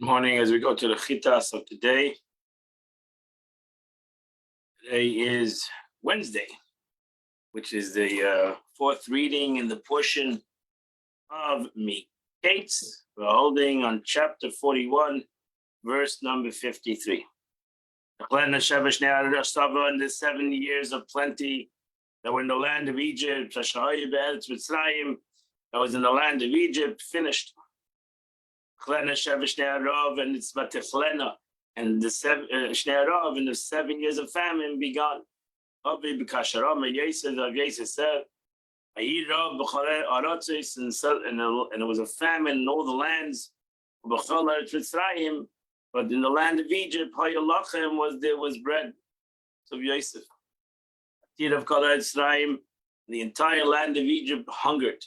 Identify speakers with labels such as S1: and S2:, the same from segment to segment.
S1: Morning as we go to the Chitas of today. Today is Wednesday, which is the fourth reading in the portion of Miketz. We're holding on chapter 41, verse number 53. In the 7 years of plenty that were in the land of Egypt, that was in the land of Egypt, finished. And it's Vatechlena, and the 7 years of famine began. And it was a famine in all the lands. But in the land of Egypt, there was bread. So Yosef, the entire land of Egypt hungered.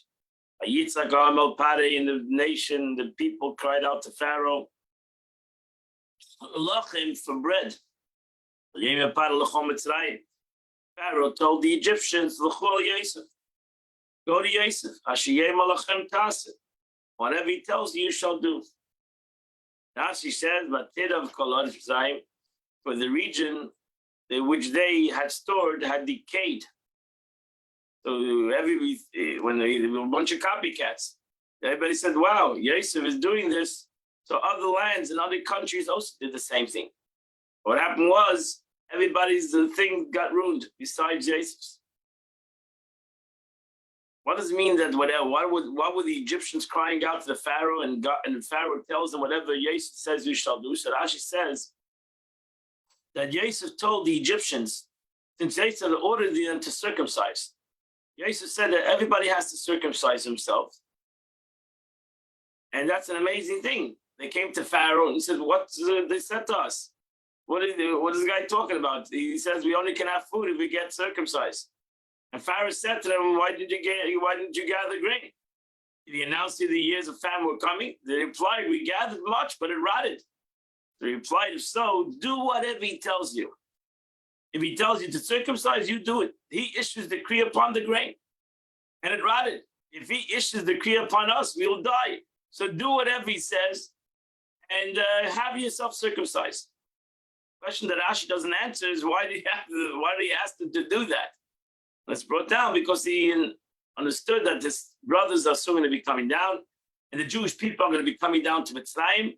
S1: In the nation, the people cried out to Pharaoh for bread. Pharaoh told the Egyptians, go to Yosef. Whatever he tells you, you shall do. Rashi says, for the region which they had stored had decayed. So when there were a bunch of copycats, everybody said, wow, Yosef is doing this. So other lands and other countries also did the same thing. What happened was everybody's thing got ruined besides Yosef's. What does it mean that whatever? Why were the Egyptians crying out to the Pharaoh and Pharaoh tells them whatever Yosef says you shall do? So Rashi says that Yosef told the Egyptians, since Yosef ordered them to circumcise, Yosef said that everybody has to circumcise himself. And that's an amazing thing. They came to Pharaoh and said, what they said to us? What is the guy talking about? He says we only can have food if we get circumcised. And Pharaoh said to them, why didn't you gather grain? He announced the years of famine were coming. They replied, we gathered much, but it rotted. So he replied, if so, do whatever he tells you. If he tells you to circumcise, you do it. He issues the decree upon the grain, and it rotted. If he issues the decree upon us, we will die. So do whatever he says, and have yourself circumcised. The question that Rashi doesn't answer is why did he ask them to do that? That's brought down because he understood that his brothers are soon going to be coming down, and the Jewish people are going to be coming down to Mitzrayim,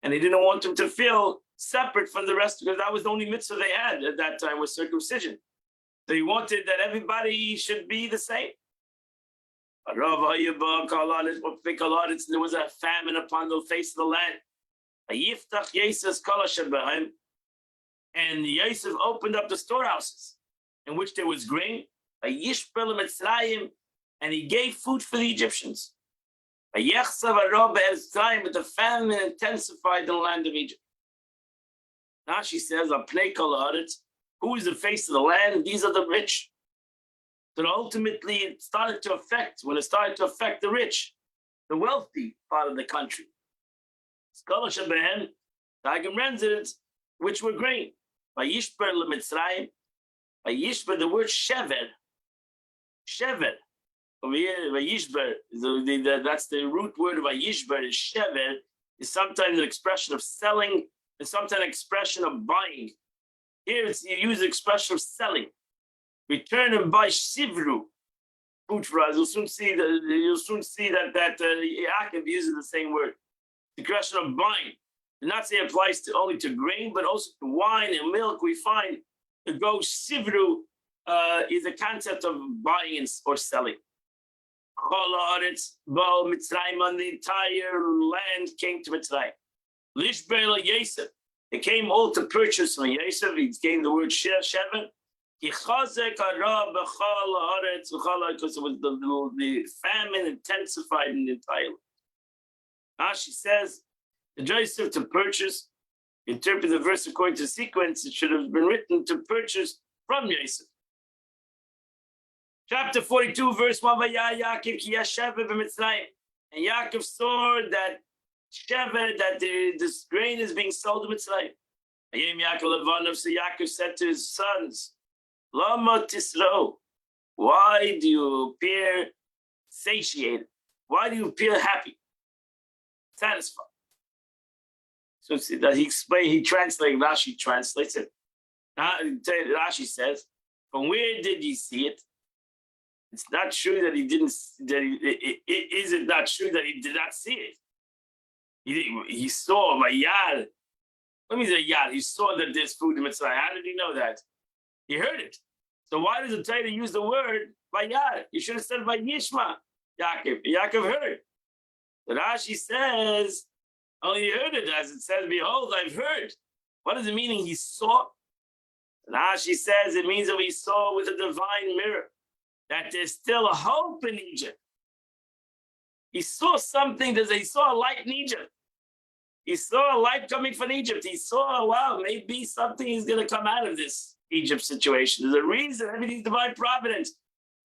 S1: and he didn't want them to feel separate from the rest, because that was the only mitzvah they had at that time, was circumcision. So he wanted that everybody should be the same. There was a famine upon the face of the land. And Yosef opened up the storehouses in which there was grain. And he gave food for the Egyptians. But the famine intensified in the land of Egypt. Now she says, who is the face of the land? These are the rich. So ultimately, it started to affect the rich, the wealthy part of the country. Which were grain. The word shever. Over here, that's the root word of Vayishber, is shever, is sometimes an expression of selling, and sometimes an expression of buying. Here it's you use the expression of selling. Return and buy shivru. Food for us. You'll soon see that Yaakov uses the same word. The question of buying. The not say applies only to grain, but also to wine and milk. We find the go shivru is a concept of buying or selling. The entire land came to Mitzrayim. Lishbel Yosef. They came all to purchase from Yosef. He gained the word shever. Because it was the famine intensified in the entire land. Rashi says the Joseph to purchase, interpret the verse according to sequence, it should have been written to purchase from Yosef. Chapter 42, verse 1, and Yaakov saw that this grain is being sold in Mitzrayim. So Yaakov said to his sons, Lama tisro, why do you appear satiated? Why do you appear happy, satisfied? So see that he translates, Rashi translates it. Rashi says, from where did he see it? It's not true that he didn't, is it not true that he did not see it? He saw by Yad. Let me say Yad. He saw that there's food in Mitzrayim. How did he know that? He heard it. So why does the Torah use the word by Yad? You should have said by Yishma, Yaakov. Yaakov heard. But Rashi says, only he heard it, as it says, behold, I've heard. What does it mean he saw? And Rashi says it means that we saw with a divine mirror that there's still a hope in Egypt. He saw something, he saw a light in Egypt. He saw a light coming from Egypt. He saw, wow, maybe something is going to come out of this Egypt situation. There's a reason, everything's divine providence,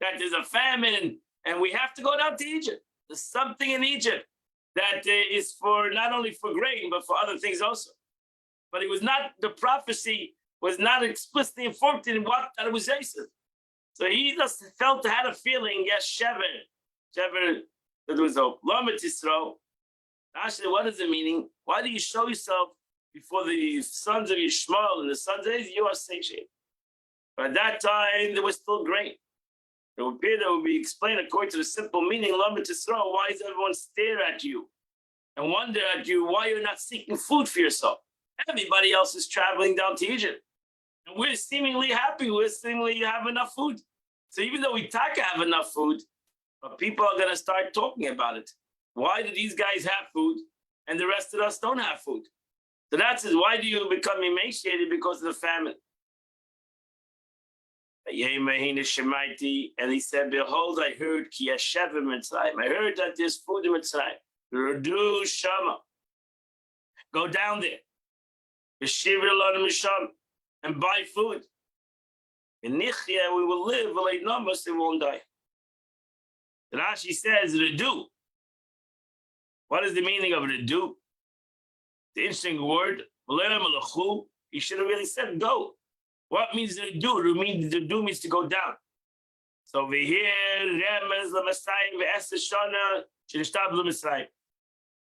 S1: that there's a famine and we have to go down to Egypt. There's something in Egypt that is for not only for grain, but for other things also. But it was not, the prophecy was not explicitly informed in what that it was Yosef. So he just felt, had a feeling, yes, Shever, that there was hope. Lamed Yisro. Actually, what is the meaning? Why do you show yourself before the sons of Yishmael and the sons of Israel? You are satiated. But at that time, there was still grain. It would appear that would be explained according to the simple meaning, Lamed Yisro. Why does everyone stare at you and wonder at you why you're not seeking food for yourself? Everybody else is traveling down to Egypt. And we're seemingly happy. We're seemingly have enough food. So even though we have enough food, but people are going to start talking about it. Why do these guys have food and the rest of us don't have food? So that's it. Why do you become emaciated? Because of the famine. And he said, behold, I heard ki yashev Mitzrayim. I heard that there's food in Mitzrayim. Rudu shama. Go down there. And buy food. In Nichya, we will live, we won't die. Rashi says, Redu. What is the meaning of Redu? The interesting word, he should have really said go. What means Redu? Redu means to go down. So over here,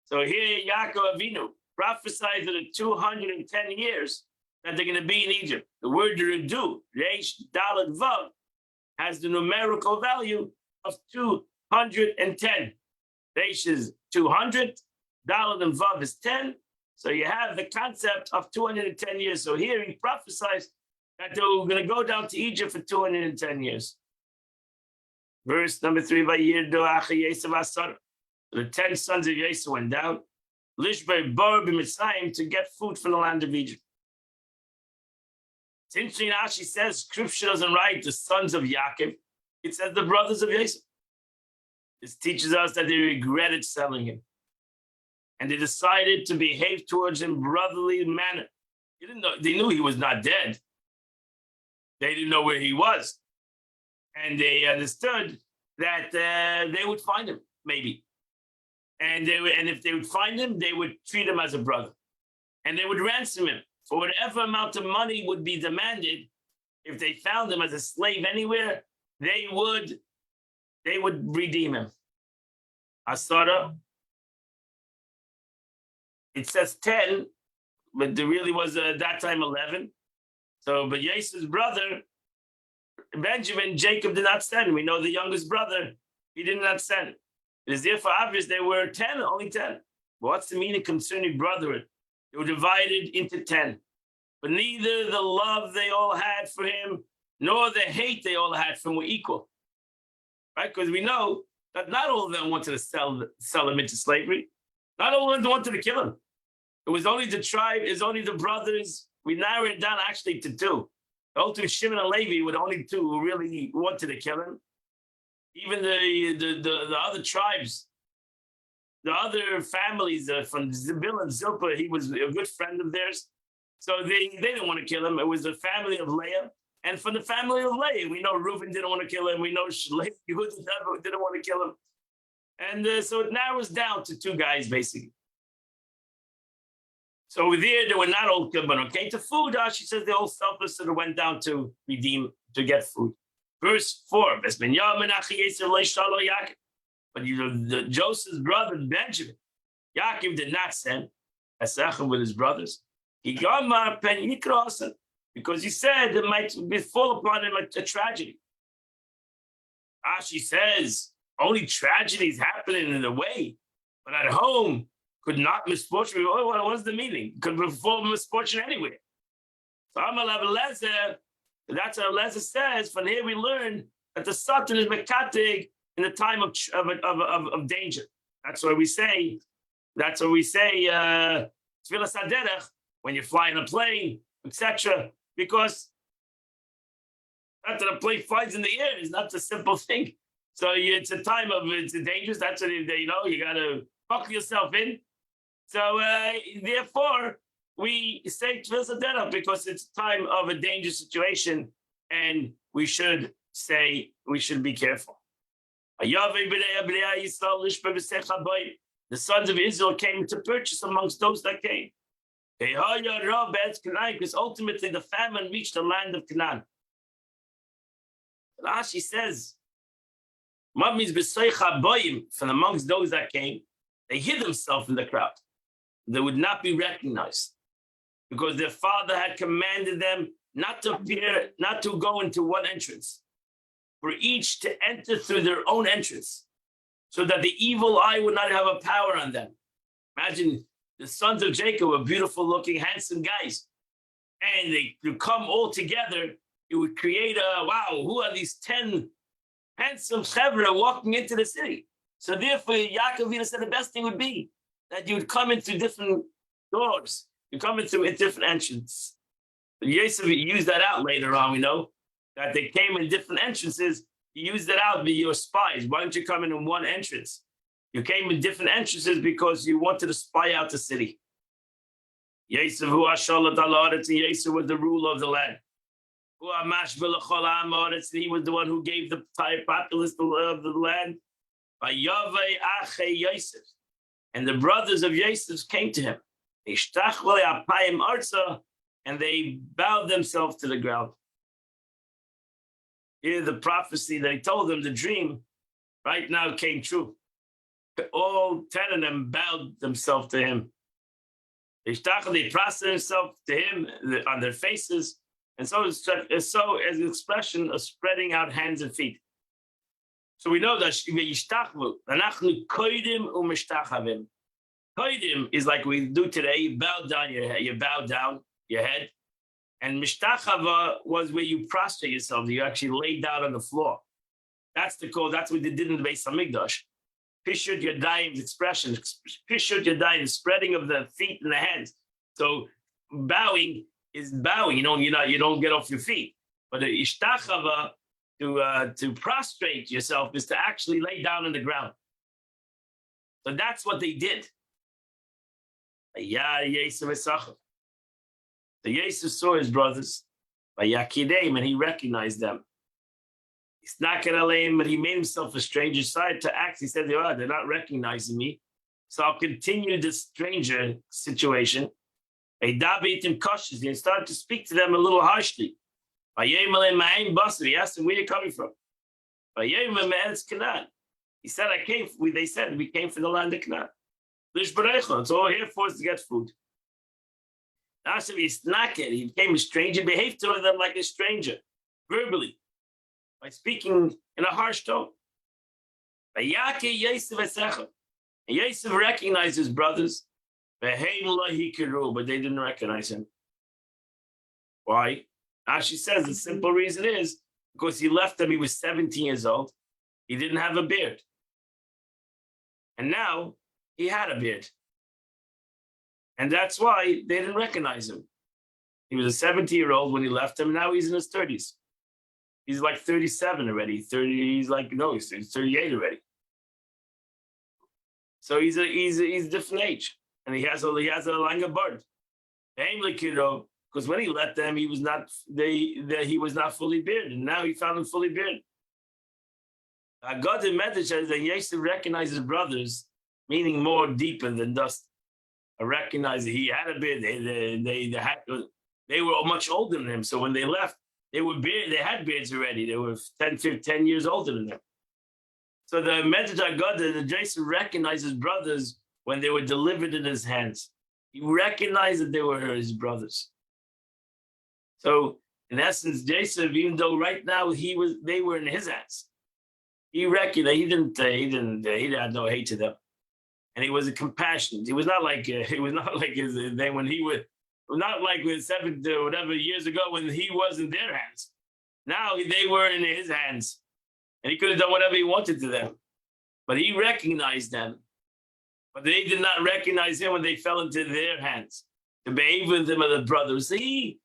S1: so here, Yaakov Avinu prophesied that in 210 years that they're going to be in Egypt. The word Redu, Reish Dalet Vav, has the numerical value of 210. Reish is 200, Dalet and Vav is 10. So you have the concept of 210 years. So here he prophesies that they were going to go down to Egypt for 210 years. Verse number 3, the 10 sons of Yosef went down, Lishbei Bar b'Mitzrayim, to get food from the land of Egypt. It's interesting, Rashi says, Scripture doesn't write the sons of Yaakov. It says the brothers of Yosef. This teaches us that they regretted selling him. And they decided to behave towards him brotherly manner. They knew he was not dead. They didn't know where he was. And they understood that they would find him, maybe. And if they would find him, they would treat him as a brother. And they would ransom him for whatever amount of money would be demanded. If they found him as a slave anywhere, they would redeem him. Asara. It says 10, but there really was at that time 11. So, but Yosef's brother, Benjamin, Jacob did not send. We know the youngest brother, he did not send. It is therefore obvious there were 10, only 10. But what's the meaning concerning brotherhood? They were divided into 10. But neither the love they all had for him, nor the hate they all had for him were equal. Right? Because we know that not all of them wanted to sell him into slavery. Not all of them wanted to kill him. It was only the tribe, it's only the brothers. We narrowed it down actually to 2. The ultimate Shimon and Levi were the only 2 who really wanted to kill him. Even the other tribes, the other families from Zibil and Zilpah, he was a good friend of theirs. So they didn't want to kill him. It was the family of Leah. And from the family of Leah, we know Reuben didn't want to kill him. We know Yehuda didn't want to kill him. And so it narrows down to 2 guys, basically. So over there, they were not all killed, but okay. To food, she says they all selfless, so they went down to redeem, to get food. Verse 4, but Joseph's brother, Benjamin, Yaakov did not send. Esechem with his brothers. He got Pen Yikra, because he said it might fall upon him a tragedy. Rashi says only tragedies happening in the way, but at home could not misfortune. What's the meaning? Could befall misfortune anywhere. So Amalav Lezer, that's what Lezer says. From here we learn that the Satan is mekatig in the time of danger. That's why we say. That's what we say. Tfilas haderech when you fly in a plane, etc. Because after the plane flies in the air is not a simple thing. So it's a time of it's dangerous. That's what you got to buckle yourself in. So therefore, we say Tfilas haderech because it's a time of a dangerous situation, and we should be careful. The sons of Israel came to purchase amongst those that came. Because ultimately the famine reached the land of Canaan. Rashi says, from amongst those that came, they hid themselves in the crowd. They would not be recognized because their father had commanded them not to appear, not to go into one entrance, for each to enter through their own entrance, so that the evil eye would not have a power on them. Imagine the sons of Jacob were beautiful looking, handsome guys. And they would come all together. It would create who are these 10 handsome chevra walking into the city? So therefore, Yaakov said the best thing would be that you would come in through different doors. You come in through a different entrance. But Yosef used that out later on, we know, that they came in different entrances. You used it out, be your spies. Why don't you come in one entrance? You came in different entrances because you wanted to spy out the city. Yosef Yosef was the ruler of the land. He was the one who gave the populace of the land. And the brothers of Yosef came to him. And they bowed themselves to the ground. Here, the prophecy that he told them, the dream, right now came true. All 10 of them bowed themselves to him. They prostrated themselves to him on their faces. And so as an expression of spreading out hands and feet. So we know that koidim is like we do today. You bow down your head. And mishtachava was where you prostrate yourself. You actually lay down on the floor. That's what they did in the Beis Hamikdash. Pishut Yadayim expression. Pishut Yadayim, spreading of the feet and the hands. So bowing is bowing. You don't get off your feet. But the ishtachava, to prostrate yourself, is to actually lay down on the ground. So that's what they did. So Yosef saw his brothers by Yakideim, and he recognized them. He's not going to lay him, but he made himself a stranger side to act. He said, they're not recognizing me. So I'll continue this stranger situation. He started to speak to them a little harshly. He asked them, where are you coming from? He said, they said, we came from the land of Canaan. It's all here for us to get food. He became a stranger, behaved to them like a stranger, verbally, by speaking in a harsh tone. And Yosef recognized his brothers, but they didn't recognize him. Why? Rashi says the simple reason is because he left them, he was 17 years old. He didn't have a beard. And now he had a beard. And that's why they didn't recognize him. He was a 70-year-old when he left him. Now he's in his 30s. He's like 37 already. He's 38 already. So he's a different age, and he has a longer beard. Because when he left them, he was not fully bearded, and now he found him fully bearded. God in Medrash says that Yosef recognized his brothers, meaning more deeper than dust. I recognize that he had a beard. They were much older than him. So when they left, they had beards already. They were 10 years older than them. So the Medrash God, the Jason recognized his brothers when they were delivered in his hands. He recognized that they were his brothers. So in essence, Joseph, even though right now they were in his hands, he recognized he had no hate to them, and he was a compassionate. He was not like when he was not like with 7 to whatever years ago when he was in their hands. Now they were in his hands, and he could have done whatever he wanted to them, but he recognized them. But they did not recognize him when they fell into their hands to behave with him as a brother. See,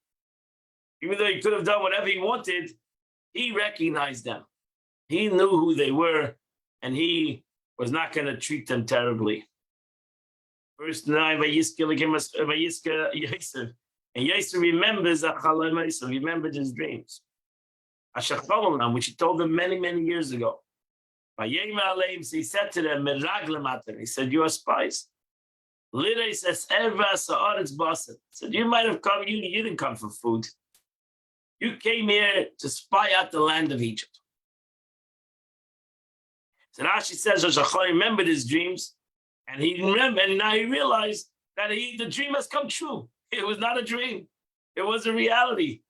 S1: even though he could have done whatever he wanted, he recognized them. He knew who they were, and he was not going to treat them terribly. Verse 9, Vayiska Yosef. And Yosef remembers remembered his dreams, which he told them many, many years ago. So he said to them, he said, you are spies. Literally says, said, you might have come, you didn't come for food. You came here to spy out the land of Egypt. So Rashi says, Shachar remembered his dreams, and now he realized that the dream has come true. It was not a dream. It was a reality.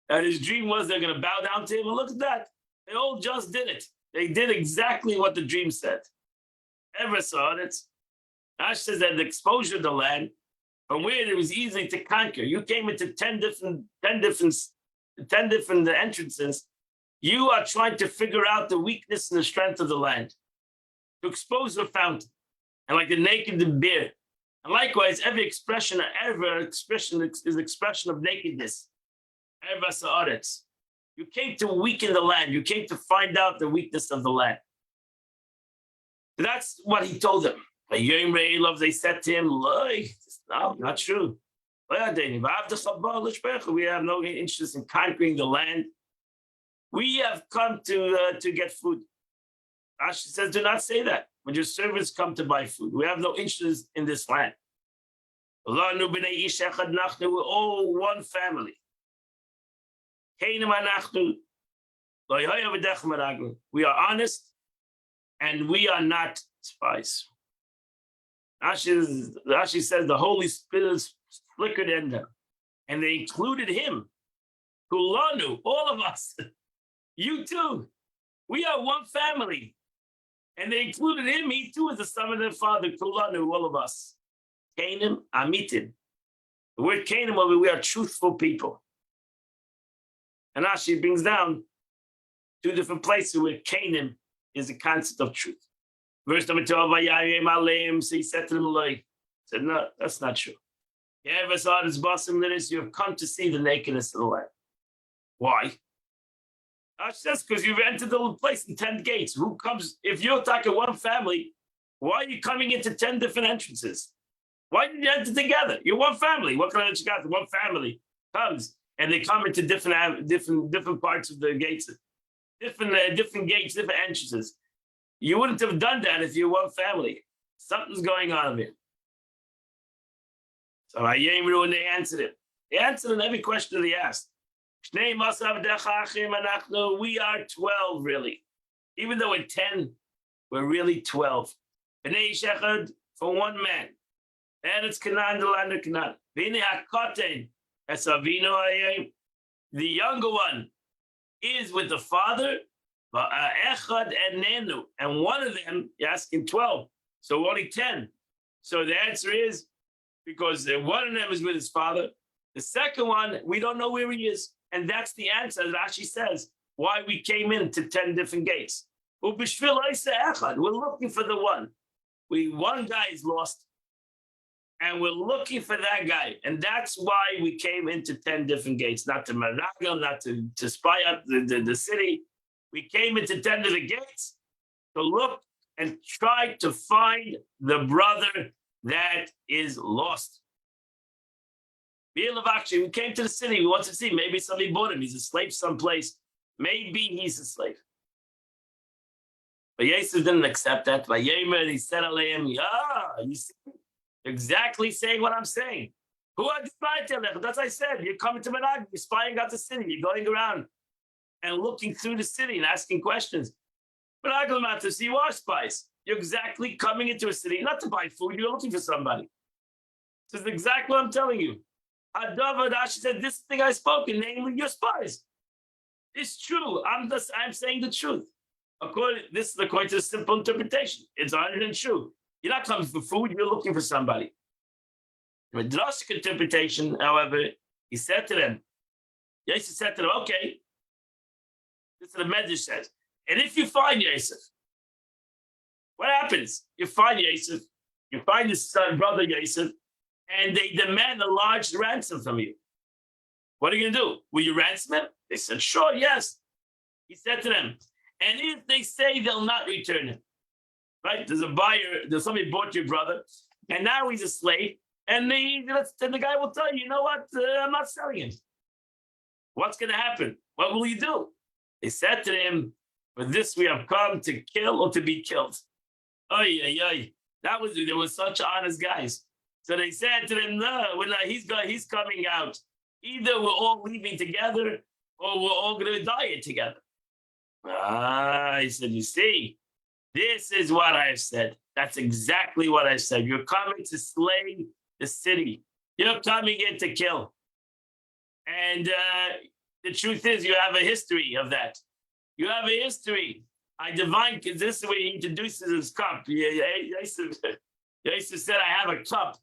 S1: And his dream was they're going to bow down to him. And look at that. They all just did it. They did exactly what the dream said. Ever saw it? Rashi says that the exposure of the land, from where it was easy to conquer, you came into 10 different entrances. You are trying to figure out the weakness and the strength of the land, to expose the fountain, and like the naked and bare. And likewise, every expression is expression of nakedness. Ever saw it. You came to weaken the land. You came to find out the weakness of the land. That's what he told them. They said to him, no, not true. We have no interest in conquering the land. We have come to get food. Rashi says, do not say that. When your servants come to buy food, we have no interest in this land. We're all one family. We are honest, and we are not spies. Rashi says the Holy Spirit flickered in them, and they included him. Kulanu, all of us, you too. We are one family. And they included him. He too is the son of their father. Kulanu, all of us. Canaan, Amitin. The word Canaan, we are truthful people. And Rashi brings down 2 different places where Canaan is the concept of truth. Verse number 12, so he said to them, said, no, that's not true. You have come to see the nakedness of the land. Why? That's because you've entered the place in 10 gates. Who comes? If you're talking one family, why are you coming into 10 different entrances? Why did you enter together? You're one family. What kind of you got? One family comes and they come into different parts of the gates, different gates, different entrances. You wouldn't have done that if you're one family. Something's going on here. So they answered it. They answered in every question that he asked. We are 12, really. Even though we're 10, we're really 12. For one man. And it's Canaan, the land of Canaan. The younger one is with the father, and one of them, you're asking 12. So only 10. So the answer is because one of them is with his father. The second one, we don't know where he is. And that's the answer that Rashi says why we came into 10 different gates. We're looking for the one. One guy is lost, and we're looking for that guy. And that's why we came into 10 different gates, not to Maragel, not to spy out the city. We came into 10 different gates to look and try to find the brother that is lost. We came to the city. We want to see. Maybe somebody bought him. He's a slave someplace. Maybe he's a slave. But Yosef didn't accept that. He said, you see, exactly saying what I'm saying. That's what I said. You're coming to Menag. You're spying out the city. You're going around and looking through the city and asking questions. But so you are spies. You're exactly coming into a city, not to buy food. You're looking for somebody. This is exactly what I'm telling you. Adavad Ashi said, this thing I spoken, namely your spies. It's true. I'm saying the truth. This is according to the simple interpretation. It's 100% true. You're not coming for food, you're looking for somebody. The drastic interpretation, however, he said to them, Yosef said to them, okay, this is what the Medrash says. And if you find Yosef, what happens? You find Yosef, you find his son, brother Yosef, and they demand a large ransom from you. What are you going to do? Will you ransom him? They said, sure, yes. He said to them, and if they say they'll not return him, right? There's a buyer, there's somebody bought your brother, and now he's a slave, and the guy will tell you, you know what? I'm not selling him. What's going to happen? What will you do? They said to him, for this we have come to kill or to be killed. Oy, oy, oy. There were such honest guys. So they said to them, no, he's coming out. Either we're all leaving together or we're all going to die together. I said, you see, this is what I've said. That's exactly what I said. You're coming to slay the city. You're coming in to kill. And the truth is, you have a history of that. You have a history. This is the way he introduces his cup. Yosef said, I have a cup,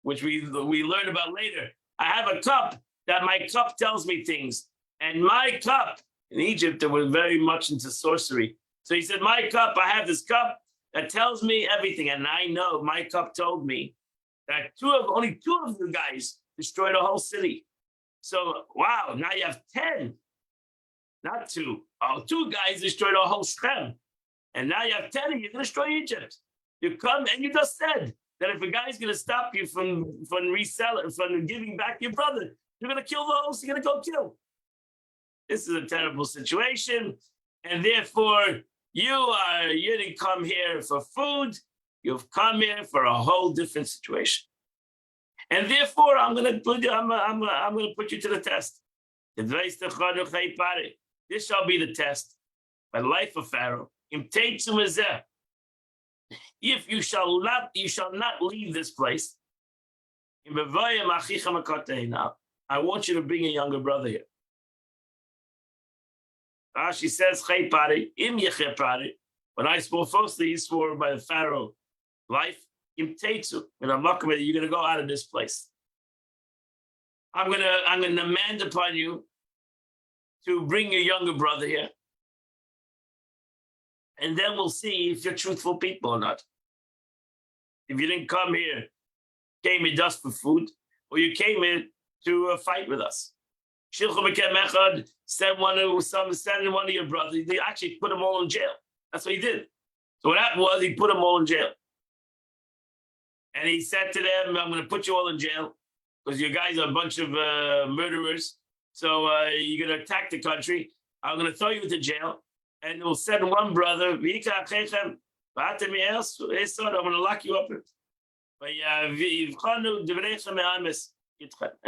S1: which we learn about later. I have a cup that my cup tells me things. And my cup, in Egypt, they were very much into sorcery. So he said, my cup, I have this cup that tells me everything. And I know my cup told me that only two of the guys destroyed a whole city. So, wow, now you have 10, not two. Oh, two guys destroyed a whole Shem. And now you have 10 and you're going to destroy Egypt. You come and you just said that if a guy's going to stop you from reselling, from giving back your brother, you're going to kill the host, you're going to go kill. This is a terrible situation. And therefore, you didn't come here for food. You've come here for a whole different situation. And therefore, I'm going to put you to the test. This shall be the test. By the life of Pharaoh. If you shall not leave this place. I want you to bring a younger brother here. She says, when I swore falsely, he swore by the Pharaoh life. You're going to go out of this place. I'm going to demand upon you to bring your younger brother here. And then we'll see if you're truthful people or not. If you didn't come here, came here just for food, or you came here to fight with us. Send one of your brothers. They actually put them all in jail. That's what he did. So what happened was he put them all in jail. And he said to them, I'm going to put you all in jail because you guys are a bunch of murderers. So you're going to attack the country. I'm going to throw you into jail. And we'll send one brother. I'm going to lock you up. And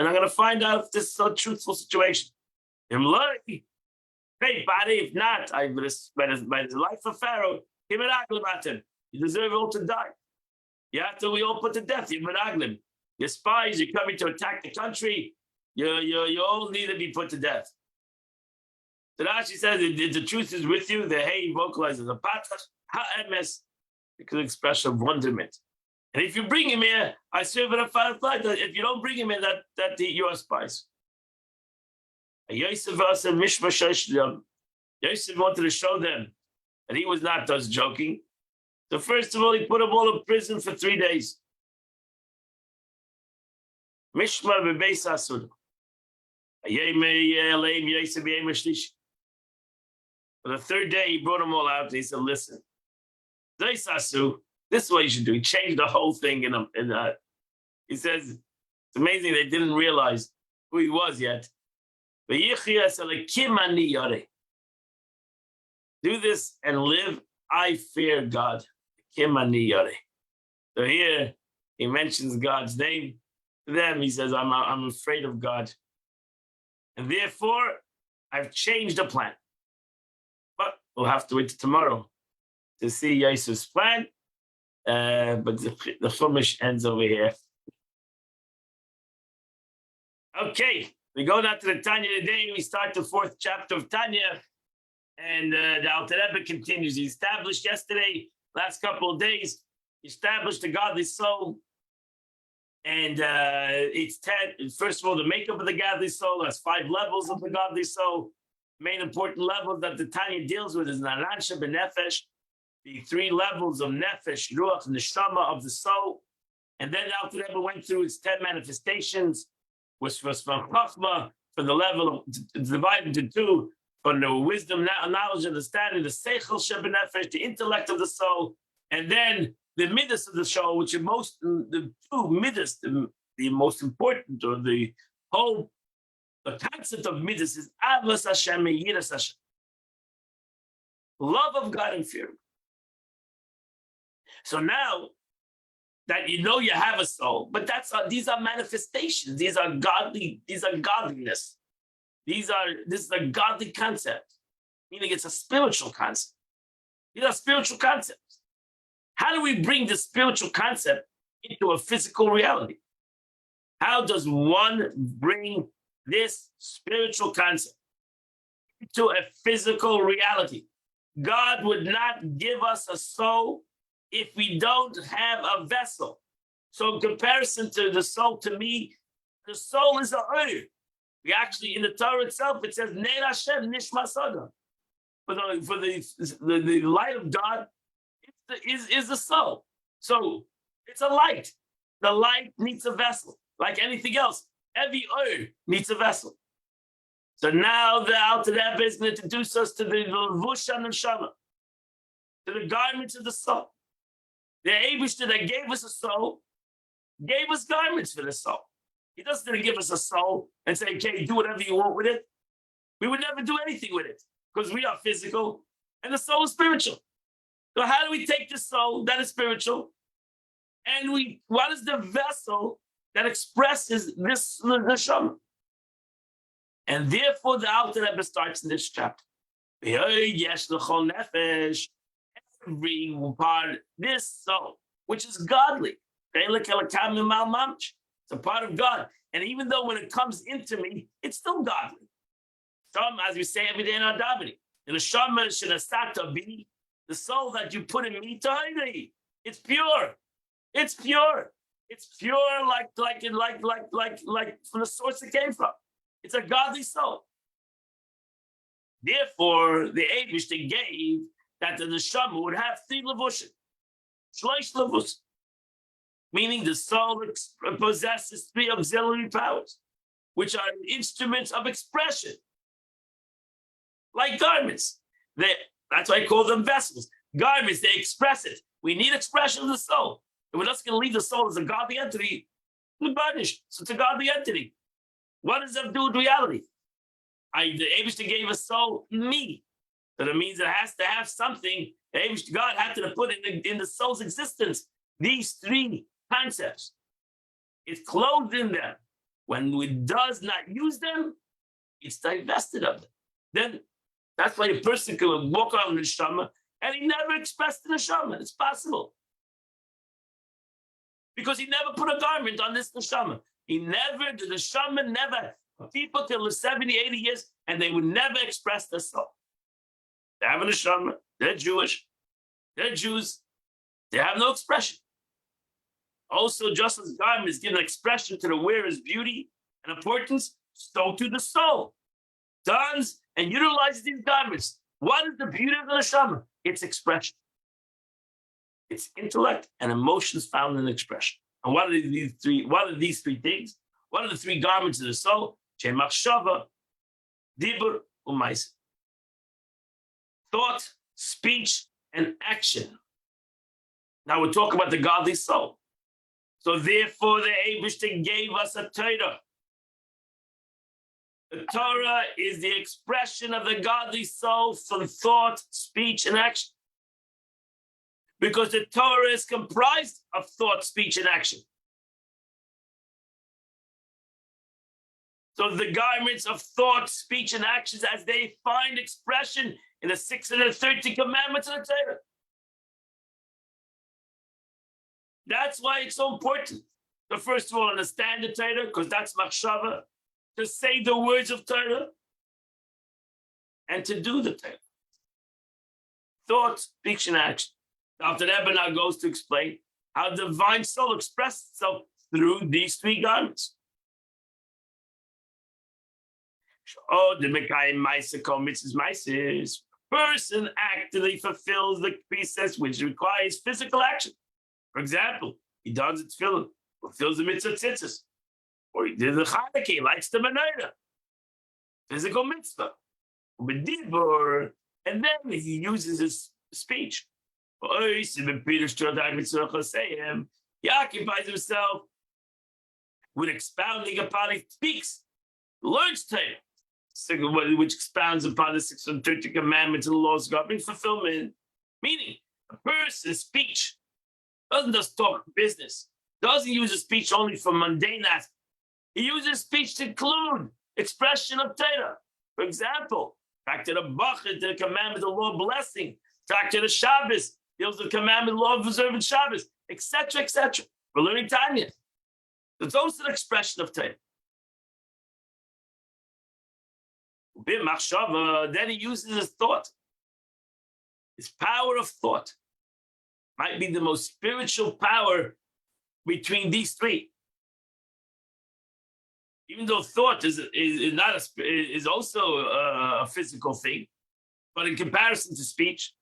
S1: I'm going to find out if this is a truthful situation. If not, by the life of Pharaoh, you deserve all to die. We all put to death. You're spies, you're coming to attack the country, you all need to be put to death. So now she says, the truth is with you, the hey vocalizes a patach, ha'emes, because expression of wonderment. And if you bring him here, I serve it a firefly. If you don't bring him here, that you are spies. Yosef wanted to show them that he was not just joking. So first of all, he put them all in prison for 3 days. Mishmar bebeis asud. On the third day, he brought them all out and he said, listen, this is what you should do. He changed the whole thing he says, it's amazing they didn't realize who he was yet. Do this and live. I fear God. So here he mentions God's name. To them, he says, I'm afraid of God. And therefore, I've changed the plan. But we'll have to wait till tomorrow to see Yosef's plan. But the Chumash ends over here. Okay, we go now to the Tanya today. We start the 4th chapter of Tanya, and the Alter Rebbe continues. He established yesterday, last couple of days, established the godly soul, and it's 10. First of all, the makeup of the godly soul. There's 5 levels of the godly soul. Main important level that the Tanya deals with is Naransha Benefesh, the 3 levels of Nefesh, Ruach, and Neshama of the soul. And then Alter Rebbe went through its 10 manifestations, which was from Chachma, from the level of divided into 2, from the wisdom, knowledge, understanding, the Seichel Shebenefesh, the intellect of the soul, and then the midas of the soul, which are the 2 midas, the most important, or the concept of midas is Avas Hashem and Yiras Hashem. Love of God and fear. So now that you know you have a soul, but these are manifestations. These are godly. These are godliness. This is a godly concept, meaning it's a spiritual concept. These are spiritual concepts. How do we bring the spiritual concept into a physical reality? How does one bring this spiritual concept into a physical reality? God would not give us a soul if we don't have a vessel. So in comparison to the soul, to me, the soul is a oir. We actually, in the Torah itself, it says, Ner Hashem Nishma Sada. For the light of God is the soul. So it's a light. The light needs a vessel. Like anything else, every oir needs a vessel. So now the Alter Rebbe is going to introduce us to the Levush HaNeshama, to the garments of the soul. The Eibishter that gave us a soul, gave us garments for the soul. He doesn't give us a soul and say, okay, do whatever you want with it. We would never do anything with it because we are physical and the soul is spiritual. So how do we take the soul that is spiritual and what is the vessel that expresses this neshama? And therefore the Alter Rebbe starts in this chapter. Every part, this soul, which is godly. It's a part of God. And even though when it comes into me, it's still godly. Some, as we say every day in our davening, the neshama shenasata be the soul that you put in me, tahiri. It's pure. It's pure. It's pure like from the source it came from. It's a godly soul. Therefore, the Eibishter gave that the neshama would have 3 levushim, shloish levus, meaning the soul possesses 3 auxiliary powers, which are instruments of expression, like garments. That's why I call them vessels. Garments, they express it. We need expression of the soul. If we're just going to leave the soul as a godly entity, we're banished. So it's a godly entity. What does that do with reality? The Eibishter gave a soul, me. So that means it has to have something. God had to put in the soul's existence these 3 concepts. It's clothed in them. When it does not use them, it's divested of them. Then that's why a person can walk around the neshama and he never expressed the neshama. It's possible. Because he never put a garment on this neshama. The neshama never. People can live 70, 80 years and they would never express their soul. They have a neshama, they're Jewish, they're Jews, they have no expression. Also, just as garments give an expression to the wearer's beauty and importance, so to the soul. Dons and utilizes these garments. What is the beauty of the neshama? It's expression. It's intellect and emotions found in expression. And what are these 3? What are these 3 things? What are the 3 garments of the soul? Machshava, dibur, u'maisa. Thought, speech, and action. Now we're talking about the godly soul. So therefore the Eibishter gave us a Torah. The Torah is the expression of the godly soul from thought, speech, and action. Because the Torah is comprised of thought, speech, and action. So the garments of thought, speech, and actions as they find expression in the 630 commandments of the Torah. That's why it's so important to first of all understand the Torah, because that's machshava. to say the words of Torah and to do the Torah. Thought, speech, and action. After that, Rebbe now goes to explain how the divine soul expresses itself through these three garments. Oh, the Mekayim Maisa Kol Mitzvahs Maisis. Person actively fulfills the precepts which requires physical action. For example, he does its tefillin, fulfills the mitzvah tzitzis, or he did the Chanukah, he lights the menorah. Physical mitzvah. And then he uses his speech. He occupies himself with expounding upon, he speaks, learns Torah, which expounds upon the 630 commandments and the laws governing fulfillment. Meaning, a person's speech doesn't just talk business, doesn't use his speech only for mundane aspects. He uses speech to include expression of Torah. For example, back to the Bachar, the commandment, the law of blessing, back to the Shabbos, deals with the commandment, the law of observing Shabbos, etc., etc. We're learning Tanya. It's also an expression of Torah. Then he uses his thought. His power of thought might be the most spiritual power between these three. Even though thought is also a physical thing, but in comparison to speech,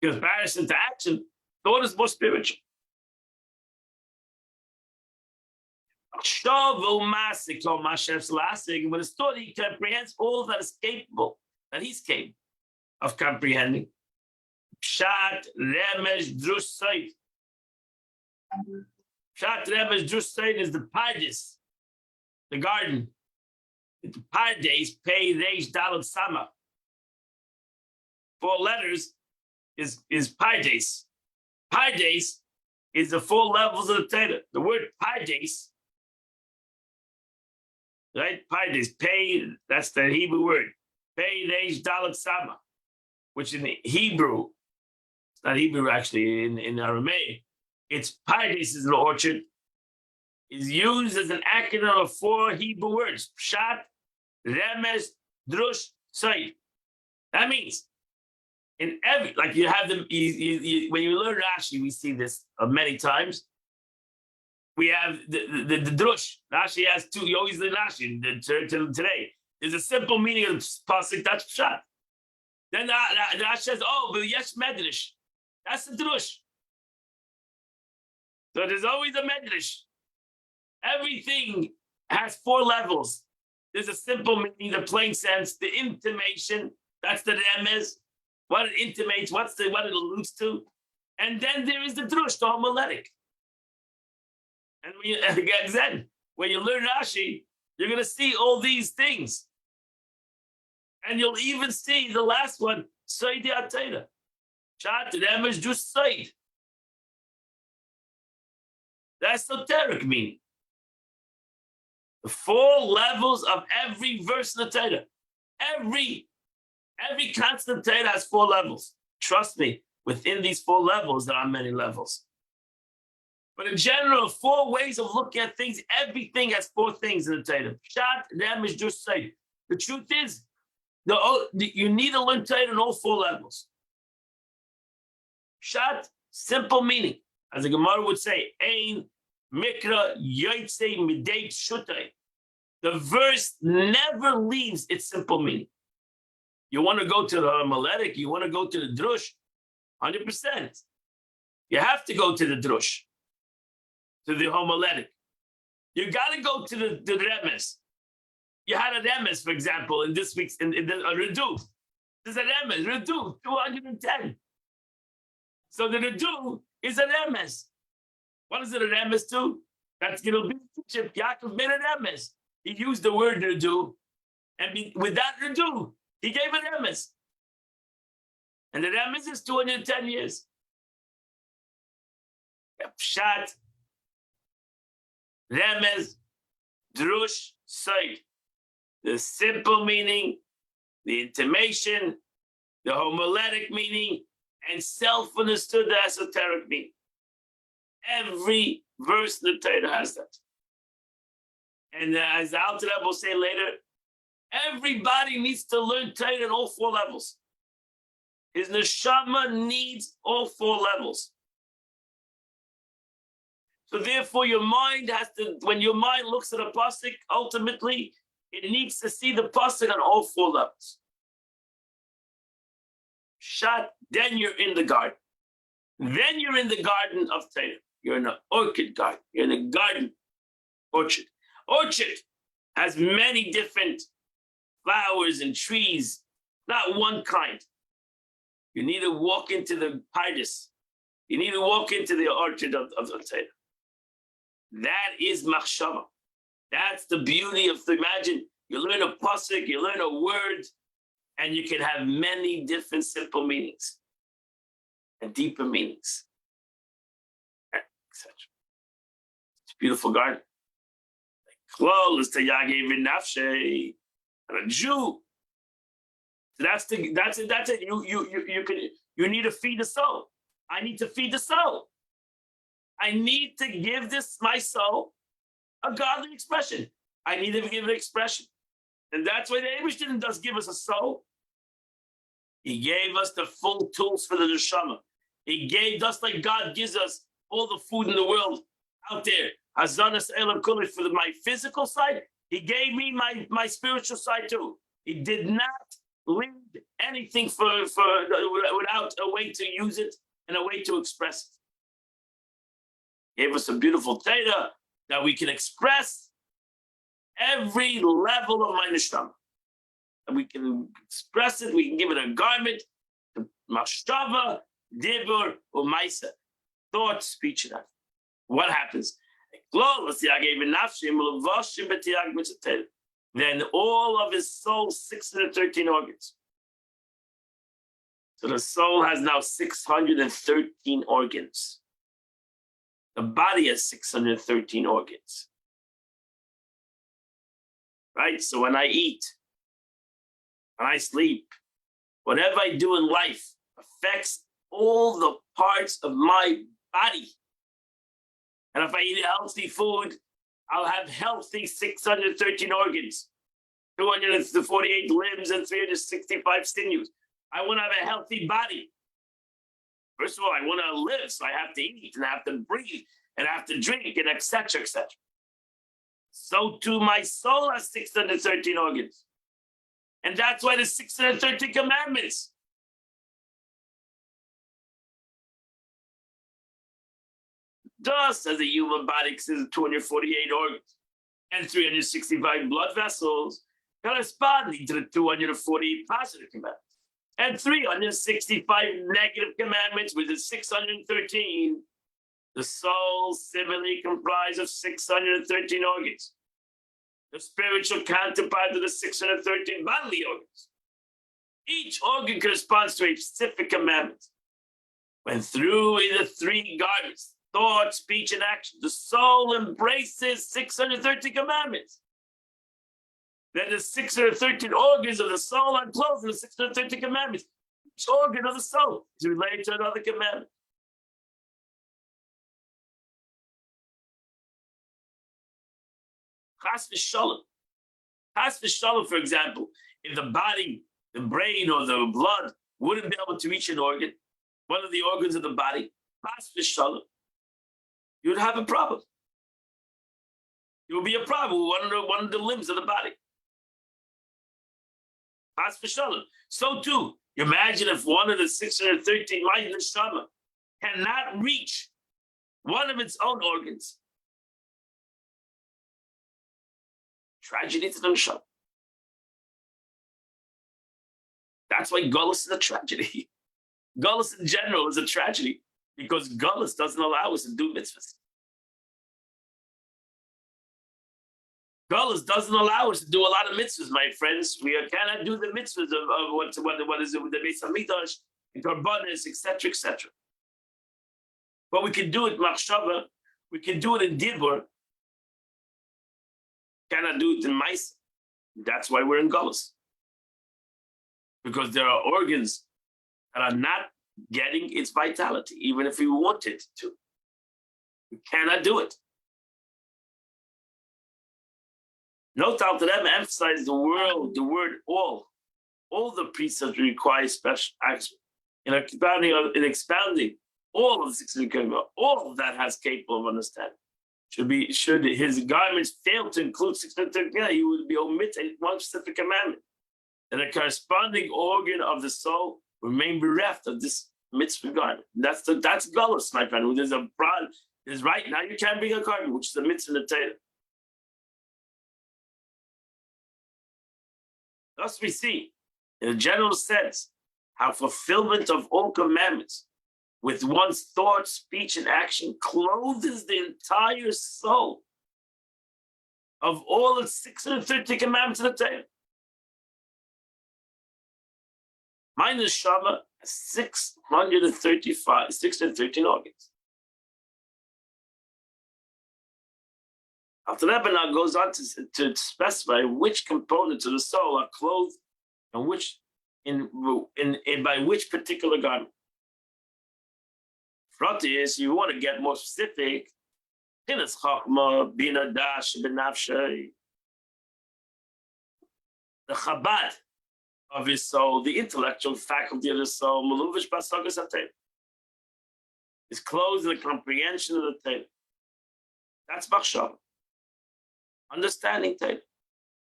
S1: in comparison to action, thought is more spiritual. With his thought, he comprehends all that is capable, that he's capable of comprehending. Pshat, Remesh, Drush, Said. Pshat, Remesh, Drush, Said is the Pardes, the garden. The Pardes, Pei, Reish, Dalet, Sama. 4 letters is Pardes. Pardes is the 4 levels of the Torah. The word Pardes, right? Pardes, Pei, that's the Hebrew word. Pei, Reish, Dalet, Sama, which in Hebrew, it's not Hebrew actually, in Aramaic, it's Pardes is the orchard, is used as an acronym of 4 Hebrew words: Pshat, Remes, Drush, Said. That means in every, like you have them, when you learn Rashi, we see this many times. We have the Drush. Rashi has 2. You always learn Rashi till today. There's a simple meaning of pasuk. That's Pshat. Then the Rashi says, "Oh, but yes, Medrash." That's the Drush. So there's always a Medrash. Everything has 4 levels. There's a simple meaning, the plain sense, the intimation. That's the Remez. What it intimates, what it alludes to, and then there is the Drush, the homiletic. And when you learn Rashi, you're going to see all these things. And you'll even see the last one, Sayyidi Atayda. Chat, them is just Sayyid. The esoteric meaning. The 4 levels of every verse in the Torah. Every constant Torah has 4 levels. Trust me, within these 4 levels, there are many levels. But in general, 4 ways of looking at things. Everything has 4 things in the Torah. Pshat, them is just Sayyid. The truth is, you need to learn Torah in all 4 levels. Pshat, simple meaning. As the Gemara would say, Ein mikra yoytze midei pshutai. The verse never leaves its simple meaning. You want to go to the homiletic, you want to go to the drush, 100%. You have to go to the drush, to the homiletic. You got to go to the remes. You had a remes, for example, in this week's, in the redu. There's a remes, redu, 210. So the redu is a remes. What is it a remes to? That's going to be Egypt. Yaakov made a remes. He used the word redu, and with that redu, he gave a remes. And the remes is 210 years. Pshat, remes, drush, said. The simple meaning, the intimation, the homiletic meaning, and self-understood, the esoteric meaning. Every verse in the Torah has that. And as the Alter Rebbe will say later, everybody needs to learn Torah at all 4 levels. His neshama needs all 4 levels. So therefore, your mind has to, when your mind looks at a pasuk, ultimately, it needs to see the pasuk on all 4 levels. Shot, then you're in the garden. Then you're in the garden of Torah. You're in an orchid garden. You're in a garden orchard. Orchard has many different flowers and trees, not one kind. You need to walk into the pardes. You need to walk into the orchard of the Torah. That is machshava. That's the beauty of, imagine, you learn a pasuk, you learn a word, and you can have many different simple meanings and deeper meanings, etc. It's a beautiful garden. Klal is Tayagev Nafshe, and a Jew. So that's it. You need to feed the soul. I need to feed the soul. I need to give my soul a godly expression. I need to give it expression. And that's why the Eibishter does give us a soul. He gave us the full tools for the neshama. He gave us, like God gives us all the food in the world out there. Hazanas Elam Kulish for my physical side. He gave me my spiritual side too. He did not leave anything without a way to use it and a way to express it. He gave us a beautiful Torah that we can express every level of my neshama. And we can express it, we can give it a garment, mashshava, dibur, or maisa, thought, speech, and action. What happens? Then all of his soul, 613 organs. So the soul has now 613 organs. The body has 613 organs. Right? So when I eat, when I sleep, whatever I do in life affects all the parts of my body. And if I eat healthy food, I'll have healthy 613 organs, 248 limbs, and 365 sinews. I want to have a healthy body. First of all, I want to live, so I have to eat, and I have to breathe, and I have to drink, and etc., etc. So too, my soul has 613 organs. And that's why there's 613 commandments. Just as a human body consists of 248 organs and 365 blood vessels, corresponding to the 248 positive commandments, and 365 negative commandments, which is 613, the soul similarly comprised of 613 organs. The spiritual counterpart of the 613 bodily organs. Each organ corresponds to a specific commandment. When through the 3 gardens, thought, speech, and action, the soul embraces 613 commandments. Then the 613 organs of the soul are clothed in the 613 commandments. Each organ of the soul is related to another commandment. Chas v'shalom. Chas v'shalom, for example, if the body, the brain, or the blood wouldn't be able to reach an organ, one of the organs of the body, chas v'shalom, you would have a problem. It would be a problem with one of the limbs of the body. Chas v'shalom. So too, imagine if one of the 613 my neshama cannot reach one of its own organs. Tragedy to the neshama. That's why Gullus is a tragedy. Gullus in general is a tragedy because Gullus doesn't allow us to do mitzvahs. Gullus doesn't allow us to do a lot of mitzvahs, my friends. We cannot do the mitzvahs of what is it with the Beis Hamikdash, and Karbanis, etc., etc. But we can do it machshava, we can do it in dibur. Cannot do it in mice. That's why we're in Gullus. Because there are organs that are not getting its vitality, even if we wanted to. We cannot do it. Note Alter Rebbe emphasized the word all the precepts require special action. In expounding all of the 600 commandments, all of that has capable of understanding. Should his garments fail to include 613, he would be omitted one specific commandment. And a corresponding organ of the soul remain bereft of this mitzvah garment. That's gullus, my friend. There's a broad, there's right now you can't bring a garment, which is the mitzvah in the Torah. Thus we see, in a general sense, how fulfillment of all commandments with one's thought, speech, and action clothes the entire soul of all its 630 commandments in the Torah. My neshama has 613 organs. Alter Rebbe now goes on to specify which components of the soul are clothed and which by which particular garment. Front is, you want to get more specific, Chinas Chachma, Bina Dash, Benafshay, the Chabad of his soul, the intellectual faculty of the soul, Maluvish Basagas Atay, is clothed in the comprehension of the Torah. That's Machshava. Understanding Torah,